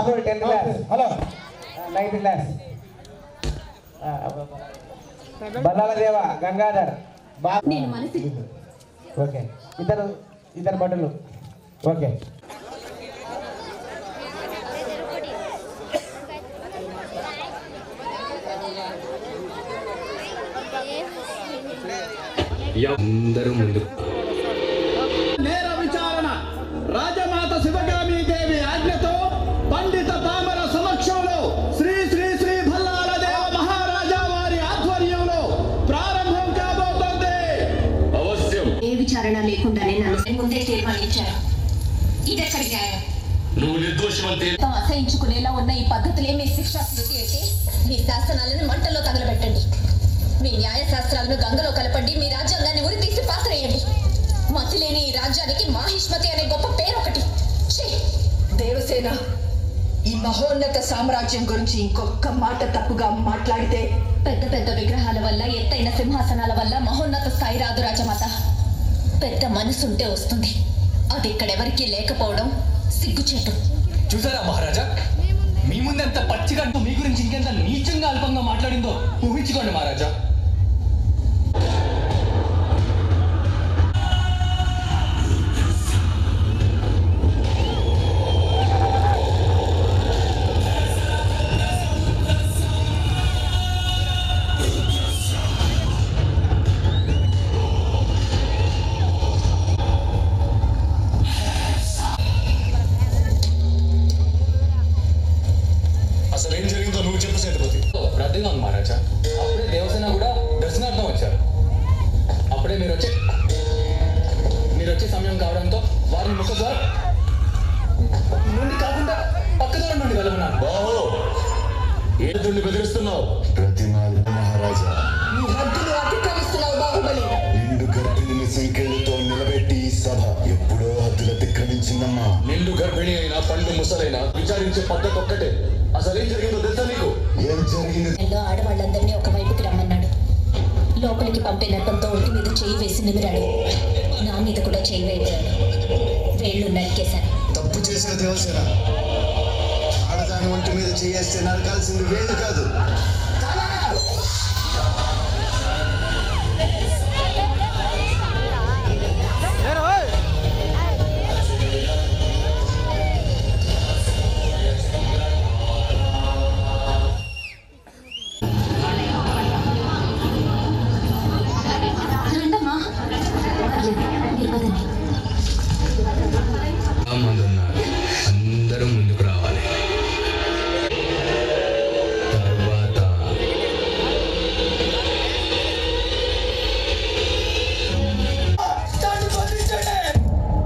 10th class. Hello 9th class. Ballaladeva Gangadhar. నేను మనసి okay, ఇద్దరు బట్టలు. ఓకే, అందరూ ముందు నేర విచారణ రాజమాత శివగామి దేవి ఆజ్ఞతో పండిత పామర సమక్షంలో శ్రీ శ్రీ శ్రీ భల్లాలదేవ మహారాజా వారి ఆధ్వర్యంలో ప్రారంభం కాబోతోంది. అవశ్యం. ఏ విచారణ లేకుండానే నన్ను ముందే తీర్మానించారు. ఇదెక్కడి న్యాయం? నువ్వు నిర్దోషమంతే. అసహించుకునేలా ఉన్న ఈ పద్ధతులే మీ శిక్షా స్మృతి ఏంటి? మీ శాసనాలను మంటల్లో తగలబెట్టండి. మీ న్యాయ శాస్త్రాలను గంగలో కలపండి. మీ రాజ్యాంగాన్ని ఉరి తీసి పాతరేయండి. మతి లేని ఈ రాజ్యానికి మాహిష్మతి అనే గొప్ప పేరు ఒకటి. దేవసేన, ఈ మహోన్నత సామ్రాజ్యం గురించి ఇంకొక మాట తప్పుగా మాట్లాడితే పెద్ద పెద్ద విగ్రహాల వల్ల, ఎత్తైన సింహాసనాల వల్ల మహోన్నత స్థాయి రాదు రాజమాత. పెద్ద మనసుంటే వస్తుంది. అది ఇక్కడెవరికీ లేకపోవడం సిగ్గుచేటు. చూసారా మహారాజా, మీ ముందెంత పచ్చిగా మీ గురించి ఇంకెంత నీచంగా అల్పంగా మాట్లాడిందో ఊహించుకోండి మహారాజా. అసలు ఏం జరిగిందో నువ్వు చెప్పు సేతుపతి. రద్దీగా ఉంది మహారాజా. అప్పుడే దేవసేన కూడా దర్శనార్థం వచ్చారు. అప్పుడే మీరు వచ్చే సమయం కావడంతో వారిని ముఖ ద్వారా నుండి కాకుండా పక్క దూరం నుండి వెళ్ళమన్నారు. బాహో, ఏదుండి బెదిరిస్తున్నావు? ప్రతిమాలు మహారాజా, నీ హద్దులు అతిక్రమిస్తున్నావు బాహుబలి. నిండు గర్భిణిని సంఖ్యలతో నిలబెట్టి ఈ సభ ఎప్పుడో హద్దులు అతిక్రమించిందమ్మా. నిండు గర్భిణి అయినా పండు ముసలైనా విచారించే పద్ధతి ఒక్కటే. అసలు ఏం జరిగిందో తెలుసా నీకు? ఏం జరిగింది? ఆడవాళ్ళందరినీ ఒక వైపుకి రమ్మన్నాడు. లోపలికి పంపే నెపంతో ఒంటి మీద చేయి వేసి నిమిరాడు. నా మీద కూడా చేయి వేశాడు. వేళ్ళు నరికేశాను. తప్పు చేసిన దేవసేన, ఆడదాని ఒంటి మీద చేయేస్తే నరకాల్సింది వేలు కాదు.